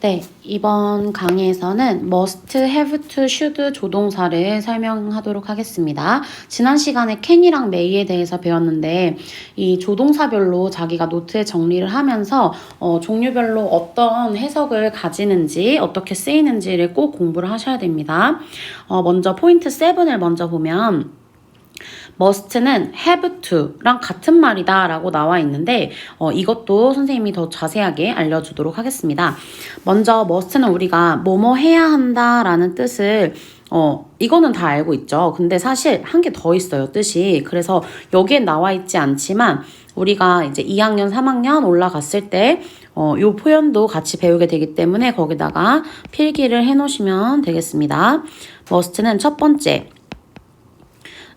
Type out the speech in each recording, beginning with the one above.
네, 이번 강의에서는 must, have to, should 조동사를 설명하도록 하겠습니다. 지난 시간에 can이랑 may에 대해서 배웠는데 이 조동사별로 자기가 노트에 정리를 하면서 종류별로 어떤 해석을 가지는지 어떻게 쓰이는지를 꼭 공부를 하셔야 됩니다. 먼저 포인트 7을 먼저 보면 must는 have to랑 같은 말이다 라고 나와 있는데 이것도 선생님이 더 자세하게 알려주도록 하겠습니다. 먼저 must는 우리가 뭐뭐 해야 한다 라는 뜻을 이거는 다 알고 있죠. 근데 사실 한 개 더 있어요, 뜻이. 그래서 여기에 나와 있지 않지만 우리가 이제 2학년, 3학년 올라갔을 때 요 표현도 같이 배우게 되기 때문에 거기다가 필기를 해 놓으시면 되겠습니다. must는 첫 번째,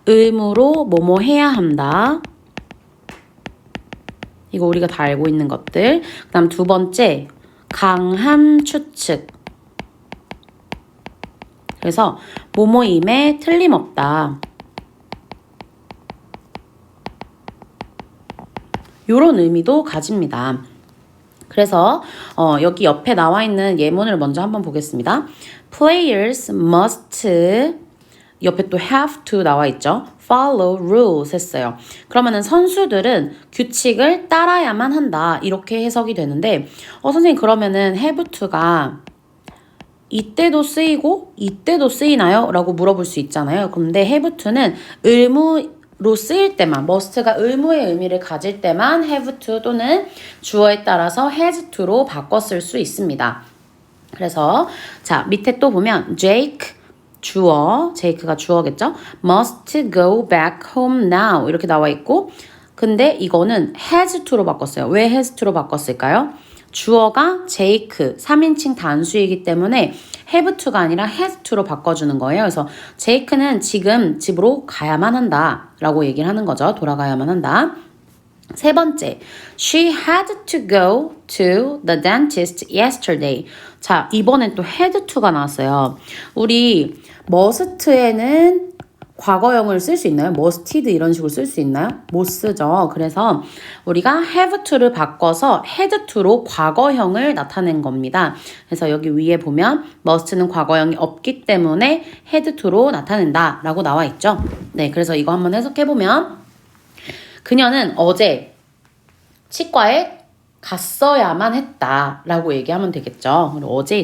의무로 뭐뭐 해야 한다. 이거 우리가 다 알고 있는 것들. 그 다음 두 번째, 강한 추측. 그래서 뭐뭐임에 틀림없다. 요런 의미도 가집니다. 그래서 여기 옆에 나와 있는 예문을 먼저 한번 보겠습니다. Players must 옆에 또 have to 나와 있죠. follow rules 했어요. 그러면은 선수들은 규칙을 따라야만 한다. 이렇게 해석이 되는데 선생님 그러면은 have to가 이때도 쓰이고 이때도 쓰이나요? 라고 물어볼 수 있잖아요. 근데 have to는 의무로 쓰일 때만 must가 의무의 의미를 가질 때만 have to 또는 주어에 따라서 has to로 바꿔 쓸 수 있습니다. 그래서 자 밑에 또 보면 Jake 주어, 제이크가 주어겠죠? must go back home now 이렇게 나와 있고 근데 이거는 has to로 바꿨어요. 왜 has to로 바꿨을까요? 주어가 제이크, 3인칭 단수이기 때문에 have to가 아니라 has to로 바꿔주는 거예요. 그래서 제이크는 지금 집으로 가야만 한다 라고 얘기를 하는 거죠. 돌아가야만 한다. 세 번째, she had to go to the dentist yesterday. 자, 이번엔 또 had to가 나왔어요. 우리 must에는 과거형을 쓸 수 있나요? musted 이런 식으로 쓸 수 있나요? 못 쓰죠. 그래서 우리가 have to를 바꿔서 had to로 과거형을 나타낸 겁니다. 그래서 여기 위에 보면 must는 과거형이 없기 때문에 had to로 나타낸다 라고 나와 있죠. 네, 그래서 이거 한번 해석해보면 그녀는 어제 치과에 갔어야만 했다라고 얘기하면 되겠죠. 그리고 어제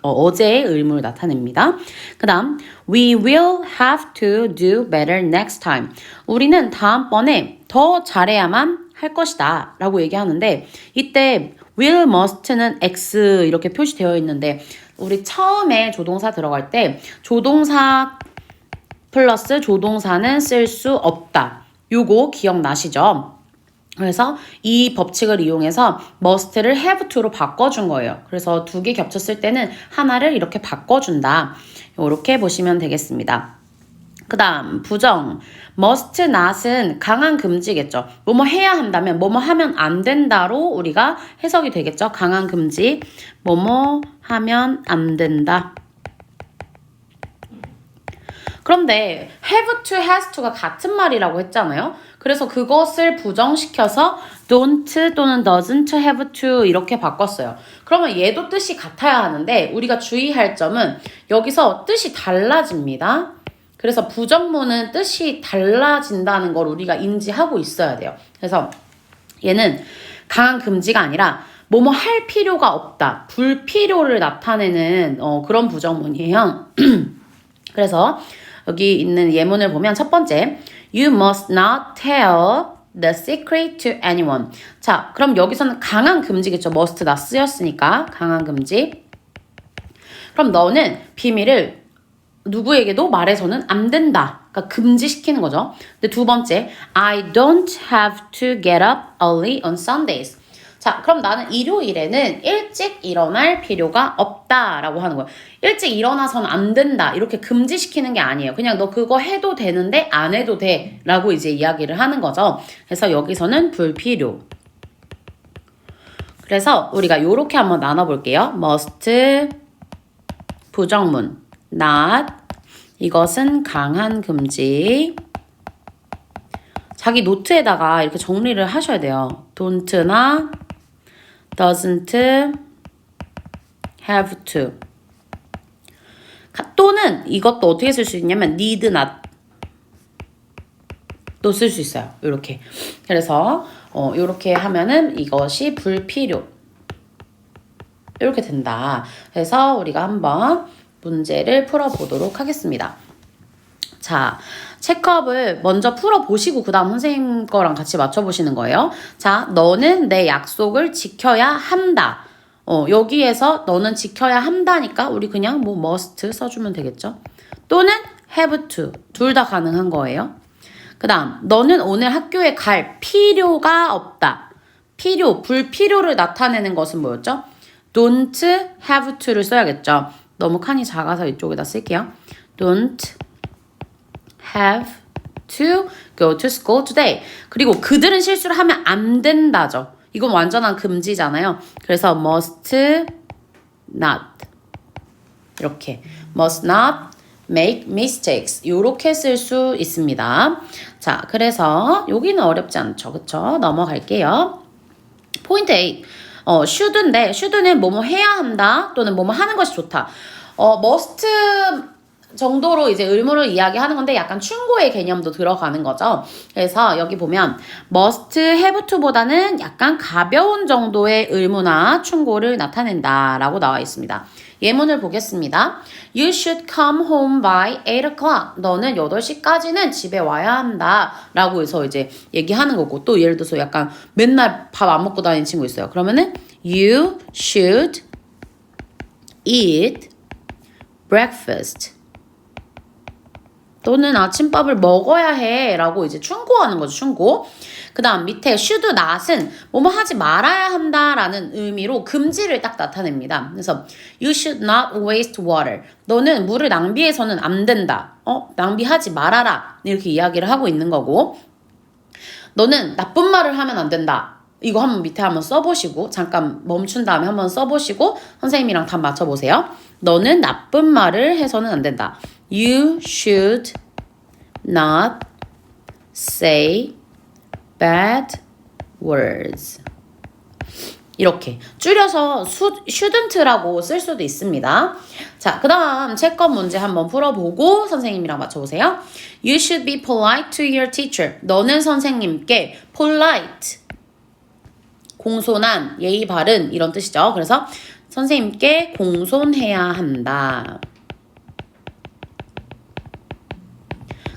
어제의 의무를 나타냅니다. 그 다음, we will have to do better next time. 우리는 다음번에 더 잘해야만 할 것이다 라고 얘기하는데 이때 will, must는 X 이렇게 표시되어 있는데 우리 처음에 조동사 들어갈 때 조동사 플러스 조동사는 쓸 수 없다. 요거 기억나시죠? 그래서 이 법칙을 이용해서 must를 have to로 바꿔준 거예요. 그래서 두 개 겹쳤을 때는 하나를 이렇게 바꿔준다. 이렇게 보시면 되겠습니다. 그 다음 부정 must not은 강한 금지겠죠. 뭐뭐 해야 한다면 뭐뭐 하면 안 된다로 우리가 해석이 되겠죠. 강한 금지 뭐뭐 하면 안 된다. 그런데 have to, has to가 같은 말이라고 했잖아요. 그래서 그것을 부정시켜서 don't 또는 doesn't have to 이렇게 바꿨어요. 그러면 얘도 뜻이 같아야 하는데 우리가 주의할 점은 여기서 뜻이 달라집니다. 그래서 부정문은 뜻이 달라진다는 걸 우리가 인지하고 있어야 돼요. 그래서 얘는 강한 금지가 아니라 뭐뭐 할 필요가 없다. 불필요를 나타내는 그런 부정문이에요. 그래서 여기 있는 예문을 보면 첫 번째 You must not tell the secret to anyone. 자, 그럼 여기서는 강한 금지겠죠. must not 쓰였으니까 강한 금지. 그럼 너는 비밀을 누구에게도 말해서는 안 된다. 그러니까 금지시키는 거죠. 근데 두 번째 I don't have to get up early on Sundays. 자, 그럼 나는 일요일에는 일찍 일어날 필요가 없다라고 하는 거예요. 일찍 일어나서는 안 된다. 이렇게 금지시키는 게 아니에요. 그냥 너 그거 해도 되는데 안 해도 돼. 라고 이제 이야기를 하는 거죠. 그래서 여기서는 불필요. 그래서 우리가 요렇게 한번 나눠볼게요. must, 부정문, not, 이것은 강한 금지. 자기 노트에다가 이렇게 정리를 하셔야 돼요. don't나 doesn't have to. 또는 이것도 어떻게 쓸 수 있냐면 need not 또 쓸 수 있어요. 이렇게. 그래서 이렇게 하면은 이것이 불필요. 이렇게 된다. 그래서 우리가 한번 문제를 풀어보도록 하겠습니다. 자, 체크업을 먼저 풀어보시고 그 다음 선생님 거랑 같이 맞춰보시는 거예요. 자, 너는 내 약속을 지켜야 한다. 여기에서 너는 지켜야 한다니까 우리 그냥 뭐 must 써주면 되겠죠. 또는 have to. 둘 다 가능한 거예요. 그 다음, 너는 오늘 학교에 갈 필요가 없다. 불필요를 나타내는 것은 뭐였죠? don't have to를 써야겠죠. 너무 칸이 작아서 이쪽에다 쓸게요. don't have to go to school today. 그리고 그들은 실수를 하면 안 된다죠. 이건 완전한 금지잖아요. 그래서 must not. 이렇게. must not make mistakes. 이렇게 쓸 수 있습니다. 자, 그래서 여기는 어렵지 않죠. 그쵸? 넘어갈게요. 포인트 8. should인데 should는 뭐뭐 해야 한다 또는 뭐뭐 하는 것이 좋다. must 정도로 이제 의무를 이야기하는 건데 약간 충고의 개념도 들어가는 거죠. 그래서 여기 보면 must have to보다는 약간 가벼운 정도의 의무나 충고를 나타낸다 라고 나와 있습니다. 예문을 보겠습니다. You should come home by 8 o'clock. 너는 8시까지는 집에 와야 한다 라고 해서 이제 얘기하는 거고, 또 예를 들어서 약간 맨날 밥 안 먹고 다니는 친구 있어요. 그러면은 You should eat breakfast. 또는 아침밥을 먹어야 해 라고 이제 충고하는 거죠. 충고. 그 다음 밑에 should not은 뭐뭐 하지 말아야 한다라는 의미로 금지를 딱 나타냅니다. 그래서 you should not waste water. 너는 물을 낭비해서는 안 된다. 낭비하지 말아라. 이렇게 이야기를 하고 있는 거고, 너는 나쁜 말을 하면 안 된다. 이거 한번 밑에 한번 써보시고 잠깐 멈춘 다음에 한번 써보시고 선생님이랑 답 맞춰보세요. 너는 나쁜 말을 해서는 안 된다. You should not say bad words. 이렇게 줄여서 shouldn't라고 쓸 수도 있습니다. 자, 그 다음 채권 문제 한번 풀어보고 선생님이랑 맞춰보세요. You should be polite to your teacher. 너는 선생님께 polite, 공손한, 예의 바른 이런 뜻이죠. 그래서 선생님께 공손해야 한다.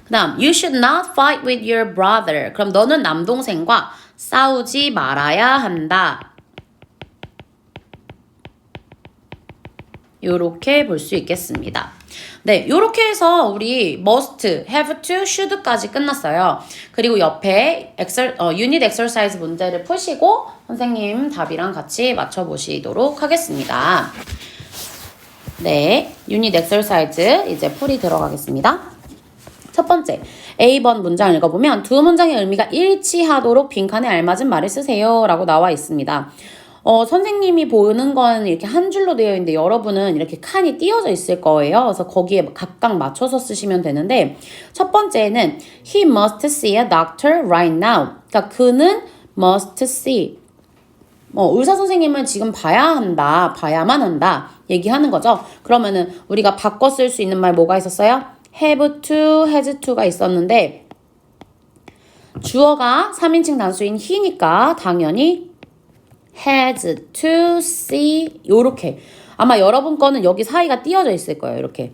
그 다음 You should not fight with your brother. 그럼 너는 남동생과 싸우지 말아야 한다. 요렇게 볼 수 있겠습니다. 네, 요렇게 해서 우리 must, have to, should까지 끝났어요. 그리고 옆에 unit exercise 문제를 푸시고 선생님 답이랑 같이 맞춰보시도록 하겠습니다. 네, unit exercise 이제 풀이 들어가겠습니다. 첫 번째, A번 문장 읽어보면 두 문장의 의미가 일치하도록 빈칸에 알맞은 말을 쓰세요 라고 나와 있습니다. 선생님이 보는 건 이렇게 한 줄로 되어 있는데 여러분은 이렇게 칸이 띄어져 있을 거예요. 그래서 거기에 각각 맞춰서 쓰시면 되는데, 첫 번째는 He must see a doctor right now. 그러니까 그는 must see. 의사 선생님은 지금 봐야 한다, 봐야만 한다 얘기하는 거죠. 그러면은 우리가 바꿔 쓸 수 있는 말 뭐가 있었어요? have to, has to가 있었는데 주어가 3인칭 단수인 he니까 당연히 has to see. 요렇게 아마 여러분 거는 여기 사이가 띄어져 있을 거예요. 이렇게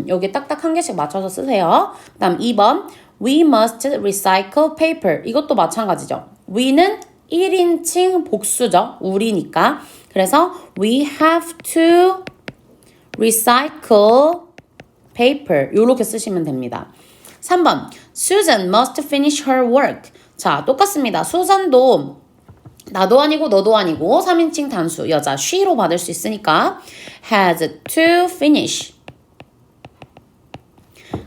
여기 딱딱 한 개씩 맞춰서 쓰세요. 그 다음 2번 We must recycle paper. 이것도 마찬가지죠. we는 1인칭 복수죠. 우리니까. 그래서 we have to recycle paper. 요렇게 쓰시면 됩니다. 3번 Susan must finish her work. 자, 똑같습니다. 수잔도 나도 아니고 너도 아니고 3인칭 단수 여자 she로 받을 수 있으니까 has to finish.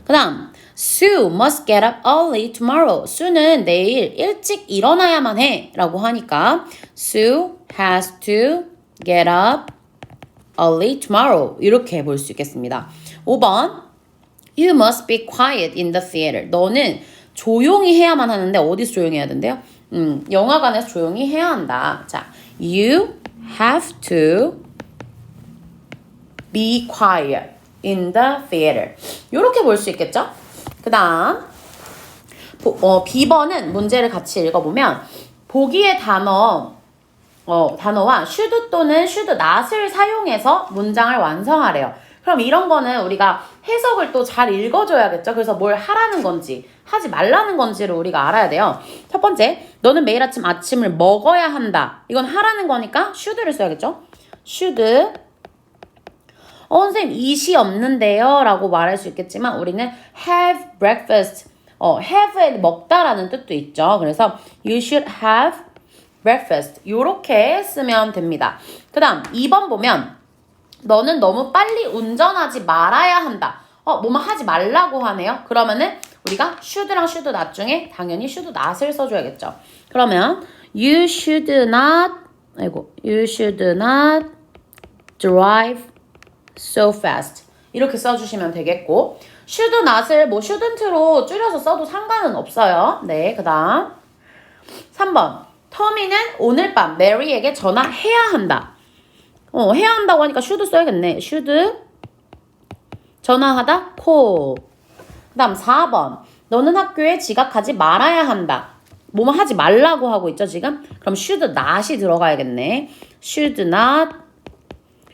그 다음 Sue must get up early tomorrow. 수는 내일 일찍 일어나야만 해 라고 하니까 Sue has to get up early tomorrow. 이렇게 볼 수 있겠습니다. 5번 You must be quiet in the theater. 너는 조용히 해야만 하는데 어디서 조용히 해야 된대요? 영화관에서 조용히 해야 한다. 자, You have to be quiet in the theater. 이렇게 볼 수 있겠죠? 그 다음 B번은 문제를 같이 읽어보면 보기의 단어와 should 또는 should not을 사용해서 문장을 완성하래요. 그럼 이런 거는 우리가 해석을 또 잘 읽어줘야겠죠. 그래서 뭘 하라는 건지 하지 말라는 건지를 우리가 알아야 돼요. 첫 번째, 너는 매일 아침 아침을 먹어야 한다. 이건 하라는 거니까 should를 써야겠죠. should 선생님 이시 없는데요 라고 말할 수 있겠지만 우리는 have breakfast have에 먹다라는 뜻도 있죠. 그래서 you should have breakfast 요렇게 쓰면 됩니다. 그 다음 2번 보면 너는 너무 빨리 운전하지 말아야 한다. 뭐만 하지 말라고 하네요. 그러면은 우리가 should랑 should not 중에 당연히 should not을 써줘야겠죠. 그러면 you should not drive so fast 이렇게 써주시면 되겠고 should not을 뭐 shouldn't로 줄여서 써도 상관은 없어요. 네, 그 다음 3번 터미는 오늘 밤 메리에게 전화해야 한다. 해야 한다고 하니까 should 써야겠네. should 전화하다 call. 그 다음 4번 너는 학교에 지각하지 말아야 한다. 뭐뭐 하지 말라고 하고 있죠 지금? 그럼 should not이 들어가야겠네. should not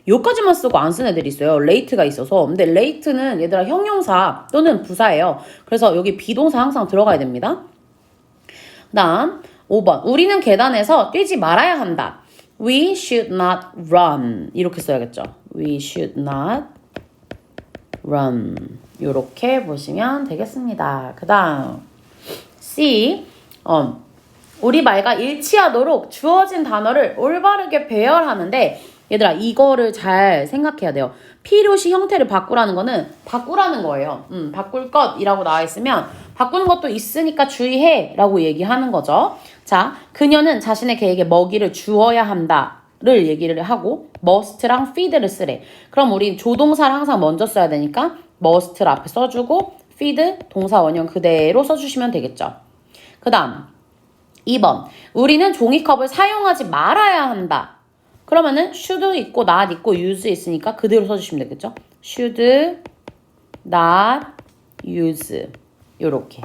요까지만 쓰고 안 쓴 애들이 있어요. late가 있어서. 근데 late는 얘들아 형용사 또는 부사예요. 그래서 여기 비동사 항상 들어가야 됩니다. 그 다음 5번 우리는 계단에서 뛰지 말아야 한다. We should not run 이렇게 써야겠죠. We should not run 이렇게 보시면 되겠습니다. 그 다음 C 우리 말과 일치하도록 주어진 단어를 올바르게 배열하는데 얘들아 이거를 잘 생각해야 돼요. 필요시 형태를 바꾸라는 거는 바꾸라는 거예요. 바꿀 것이라고 나와 있으면 바꾸는 것도 있으니까 주의해 라고 얘기하는 거죠. 자, 그녀는 자신의 개에게 먹이를 주어야 한다를 얘기를 하고 must랑 feed를 쓰래. 그럼 우리 조동사를 항상 먼저 써야 되니까 must를 앞에 써주고 feed 동사 원형 그대로 써주시면 되겠죠. 그 다음 2번 우리는 종이컵을 사용하지 말아야 한다. 그러면은 should 있고 not 있고 use 있으니까 그대로 써주시면 되겠죠. should not use 요렇게.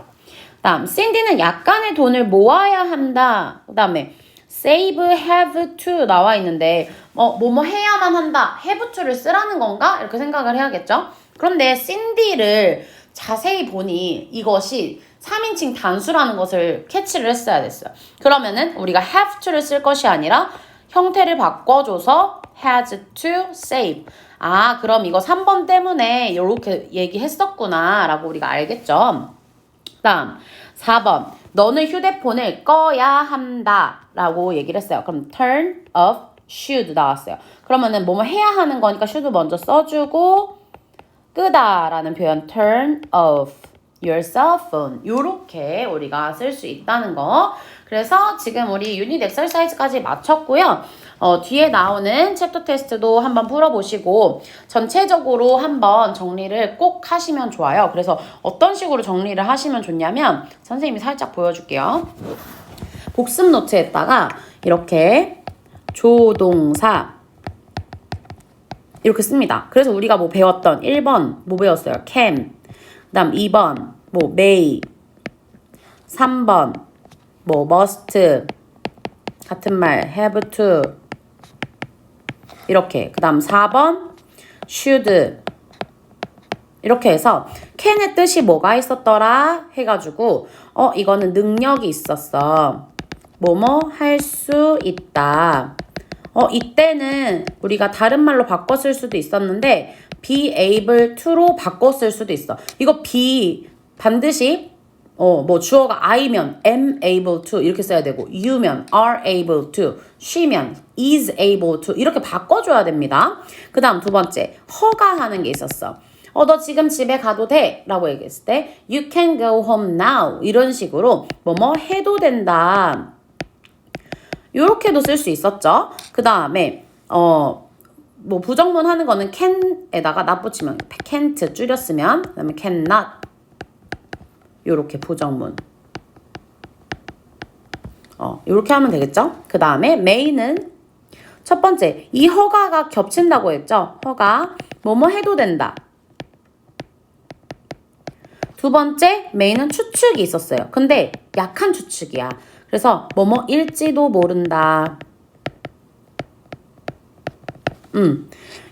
다음 cindy는 약간의 돈을 모아야 한다. 그 다음에 save, have to 나와 있는데 뭐뭐 해야만 한다. have to를 쓰라는 건가? 이렇게 생각을 해야겠죠. 그런데 cindy를 자세히 보니 이것이 3인칭 단수라는 것을 캐치를 했어야 됐어요. 그러면은 우리가 have to를 쓸 것이 아니라 형태를 바꿔줘서 has to save. 그럼 이거 3번 때문에 이렇게 얘기했었구나 라고 우리가 알겠죠. 그 다음 4번 너는 휴대폰을 꺼야 한다 라고 얘기를 했어요. 그럼 turn off should 나왔어요. 그러면은 뭐뭐 해야 하는 거니까 should 먼저 써주고 끄다 라는 표현 turn off your cell phone 요렇게 우리가 쓸 수 있다는 거. 그래서 지금 우리 유닛 엑서사이즈까지 마쳤고요. 뒤에 나오는 챕터 테스트도 한번 풀어보시고 전체적으로 한번 정리를 꼭 하시면 좋아요. 그래서 어떤 식으로 정리를 하시면 좋냐면 선생님이 살짝 보여줄게요. 복습 노트에다가 이렇게 조동사 이렇게 씁니다. 그래서 우리가 뭐 배웠던 1번 뭐 배웠어요? can. 그 다음 2번 뭐 may. 3번 뭐 must 같은 말 have to 이렇게. 그 다음 4번 should 이렇게 해서 can의 뜻이 뭐가 있었더라 해가지고 이거는 능력이 있었어. 뭐뭐 할 수 있다. 이때는 우리가 다른 말로 바꿔 쓸 수도 있었는데 be able to로 바꿔 쓸 수도 있어. 이거 be 반드시 뭐 주어가 I면 am able to 이렇게 써야 되고 you면 are able to she면 is able to 이렇게 바꿔줘야 됩니다. 그 다음 두 번째 허가하는 게 있었어. 너 지금 집에 가도 돼 라고 얘기했을 때 you can go home now 이런 식으로 뭐뭐 해도 된다. 요렇게도 쓸 수 있었죠. 그 다음에 뭐 부정문 하는 거는 can에다가 not 붙이면 can't 줄였으면 그 다음에 cannot 요렇게 부정문 요렇게 하면 되겠죠. 그 다음에 may는 첫 번째, 이 허가가 겹친다고 했죠? 허가, 뭐뭐 해도 된다. 두 번째, may는 추측이 있었어요. 근데 약한 추측이야. 그래서 뭐뭐일지도 모른다.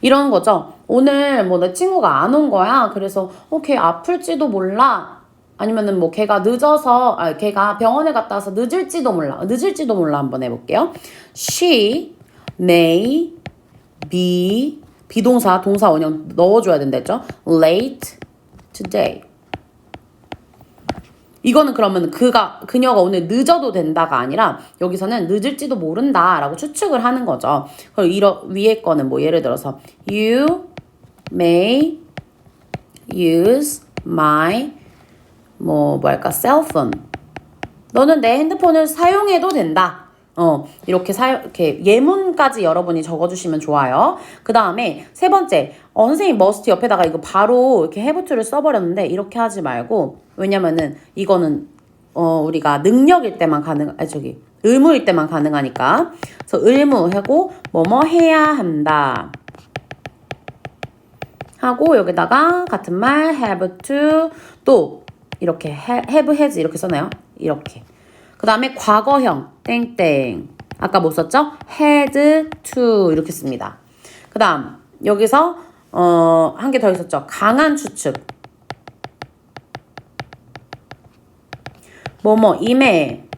이런 거죠. 오늘 뭐 내 친구가 안 온 거야. 그래서 걔 아플지도 몰라. 아니면은 뭐 걔가 늦어서 걔가 병원에 갔다 와서 늦을지도 몰라. 늦을지도 몰라 한번 해볼게요. She may be 비동사 동사 원형 넣어줘야 된다죠. Late today. 이거는 그러면 그녀가 오늘 늦어도 된다가 아니라 여기서는 늦을지도 모른다라고 추측을 하는 거죠. 그리고 위에 거는 뭐 예를 들어서 You may use my 뭐랄까 cell phone. 너는 내 핸드폰을 사용해도 된다. 이렇게 예문까지 여러분이 적어주시면 좋아요. 그 다음에 세 번째, 선생님 must 옆에다가 이거 바로 이렇게 have to를 써버렸는데 이렇게 하지 말고, 왜냐면은 이거는 우리가 능력일 때만 의무일 때만 가능하니까. 그래서 의무하고 뭐뭐 해야 한다 하고 여기다가 같은 말 have to 또 이렇게 have has 이렇게 써놔요. 이렇게. 그 다음에 과거형 땡땡 아까 뭐 썼죠? had to 이렇게 씁니다. 그 다음 여기서 한 개 더 있었죠? 강한 추측 임에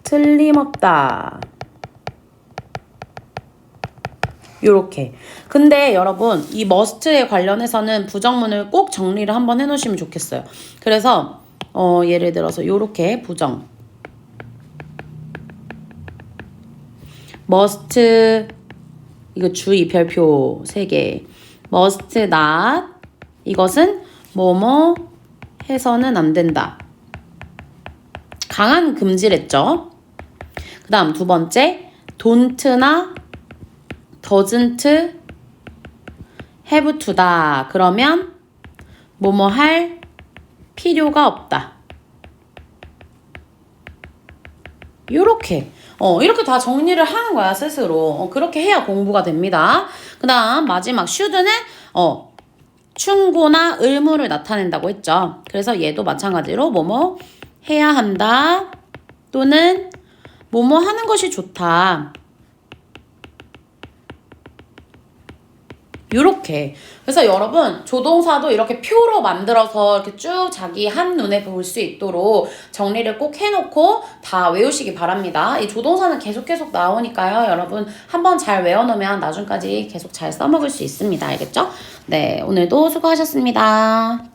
틀림없다. 요렇게. 근데 여러분 이 must에 관련해서는 부정문을 꼭 정리를 한번 해놓으시면 좋겠어요. 그래서 예를 들어서 요렇게 부정 must 이거 주의 별표 3개 must not 이것은 뭐뭐 해서는 안 된다. 강한 금지랬죠. 그 다음 두 번째 don't나 doesn't have to다. 그러면 뭐뭐 할 필요가 없다. 요렇게 이렇게 다 정리를 하는 거야 스스로. 그렇게 해야 공부가 됩니다. 그 다음 마지막 should는 충고나 의무를 나타낸다고 했죠. 그래서 얘도 마찬가지로 뭐뭐 해야 한다 또는 뭐뭐 하는 것이 좋다. 요렇게. 그래서 여러분 조동사도 이렇게 표로 만들어서 이렇게 쭉 자기 한눈에 볼 수 있도록 정리를 꼭 해놓고 다 외우시기 바랍니다. 이 조동사는 계속 나오니까요. 여러분 한번 잘 외워놓으면 나중까지 계속 잘 써먹을 수 있습니다. 알겠죠? 네, 오늘도 수고하셨습니다.